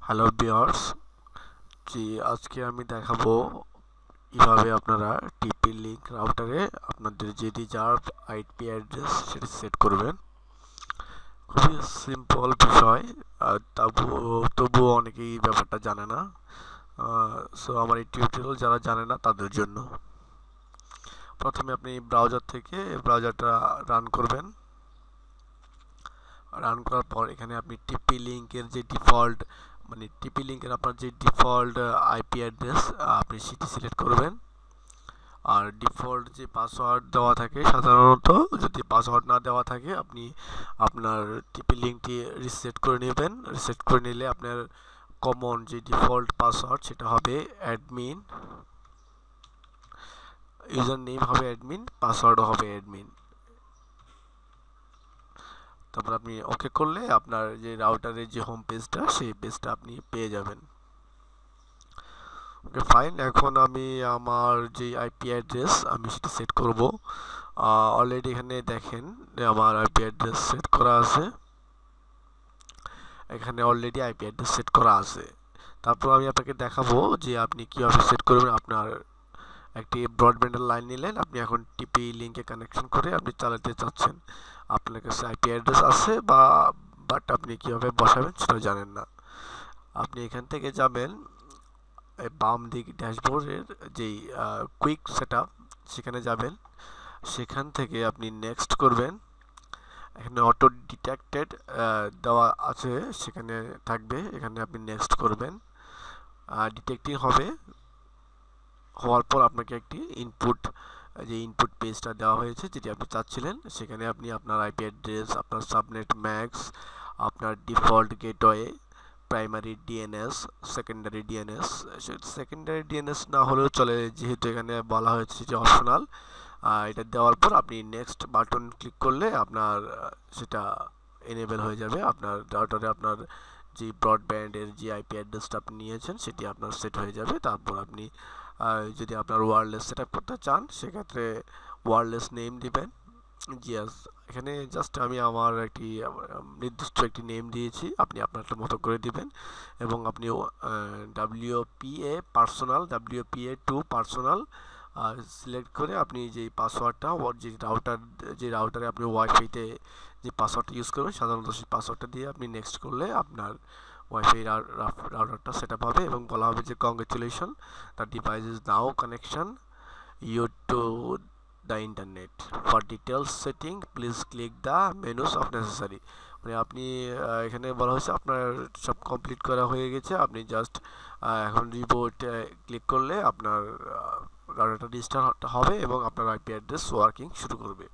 Hello viewers, জি আজকে আমি দেখাবো কিভাবে আপনারা টিপি লিংক রাউটারে আপনাদের যে রিজার্ভ আইপি অ্যাড্রেস সেটা সেট করবেন। খুবই সিম্পল বিষয়, তবুও অনেকেই ব্যাপারটা জানে না। সো আমার এই টিউটোরিয়াল যারা জানে না তাদের জন্য। প্রথমে আপনি ব্রাউজার থেকে ব্রাউজারটা রান করবেন। রান করার পর এখানে আপনি টিপি লিংকের যে ডিফল্ট টিপি লিংকের আপনার যে ডিফল্ট আইপি অ্যাড্রেস আপনি সেটি সিলেক্ট করবেন। আর ডিফল্ট যে পাসওয়ার্ড দেওয়া থাকে, সাধারণত যদি পাসওয়ার্ড না দেওয়া থাকে আপনি আপনার টিপি লিংকটি রিসেট করে নেবেন। রিসেট করে নিলে আপনার কমন যে ডিফল্ট পাসওয়ার্ড সেটা হবে অ্যাডমিন, ইউজার নেম হবে অ্যাডমিন, পাসওয়ার্ডও হবে অ্যাডমিন। তারপর আপনি ওকে করলে আপনার যে রাউটারের যে হোম পেজটা সেই পেজটা আপনি পেয়ে যাবেন। ওকে ফাইন, এখন আমি আমার যে আইপি অ্যাড্রেস আমি সেটা সেট করব। অলরেডি এখানে দেখেন আমার আইপি অ্যাড্রেস সেট করা আছে। এখানে অলরেডি আইপি অ্যাড্রেস সেট করা আছে। তারপর আমি আপনাকে দেখাবো যে আপনি কীভাবে সেট করবেন। আপনার একটি ব্রডব্যান্ডের লাইন নিলেন, আপনি এখন টিপি লিংকে কানেকশন করে আপনি চালাতে চাচ্ছেন। আপনার কাছে আইপি অ্যাড্রেস আছে বাট আপনি কীভাবে বসাবেন সেটাও জানেন না। আপনি এখান থেকে যাবেন বাম দিক ড্যাশবোর্ডের যেই কুইক সেটআপ সেখানে যাবেন। সেখান থেকে আপনি নেক্সট করবেন। এখানে অটো ডিটেক্টেড দেওয়া আছে, সেখানে থাকবে, এখানে আপনি নেক্সট করবেন। ডিটেক্টিং হবে, হওয়ার পর আপনাকে একটি ইনপুট পেজটা দেওয়া হয়েছে যেটি আপনি চাচ্ছিলেন। সেখানে আপনি আপনার আইপি অ্যাড্রেস, আপনার সাবনেট ম্যাক্স, আপনার default gateway, primary DNS, secondary DNS না হলেও চলে, যেহেতু এখানে বলা হয়েছে যে অপশনাল। এটা দেওয়ার পর আপনি নেক্সট বাটন ক্লিক করলে আপনার সেটা এনেবল হয়ে যাবে। আপনার রাউটারে আপনার যে ব্রডব্যান্ডের যে আইপি অ্যাড্রেসটা আপনি নিয়েছেন সেটি আপনার সেট হয়ে যাবে। তারপর আপনি যদি আপনার ওয়্যারলেস সেট আপ করতে চান সেক্ষেত্রে ওয়্যারলেস নেম দিবেন। জিএস এখানে জাস্ট আমি আমার একটি নির্দিষ্ট একটি নেম দিয়েছি, আপনি আপনারটা মতো করে দিবেন। এবং আপনি WPA2 পার্সোনাল সিলেক্ট করে আপনি যে পাসওয়ার্ডটা যে রাউটারে আপনি ওয়াইফাইতে যে পাসওয়ার্ডটা ইউজ করবেন সাধারণত সেই পাসওয়ার্ডটা দিয়ে আপনি নেক্সট করলে আপনার ওয়াইফাই রাউটারটা সেট আপ হবে এবং বলা হবে যে congratulation, the device is now connection you to the internet, for details setting please click the menus of necessary. মানে আপনি এখানে বলা হয়েছে আপনার সব কমপ্লিট করা হয়ে গেছে, আপনি জাস্ট এখন রিবোট ক্লিক করলে আপনার রাউটারটা রিস্টার্ট হবে এবং আপনার আইপি অ্যাড্রেস ওয়ার্কিং শুরু করবে।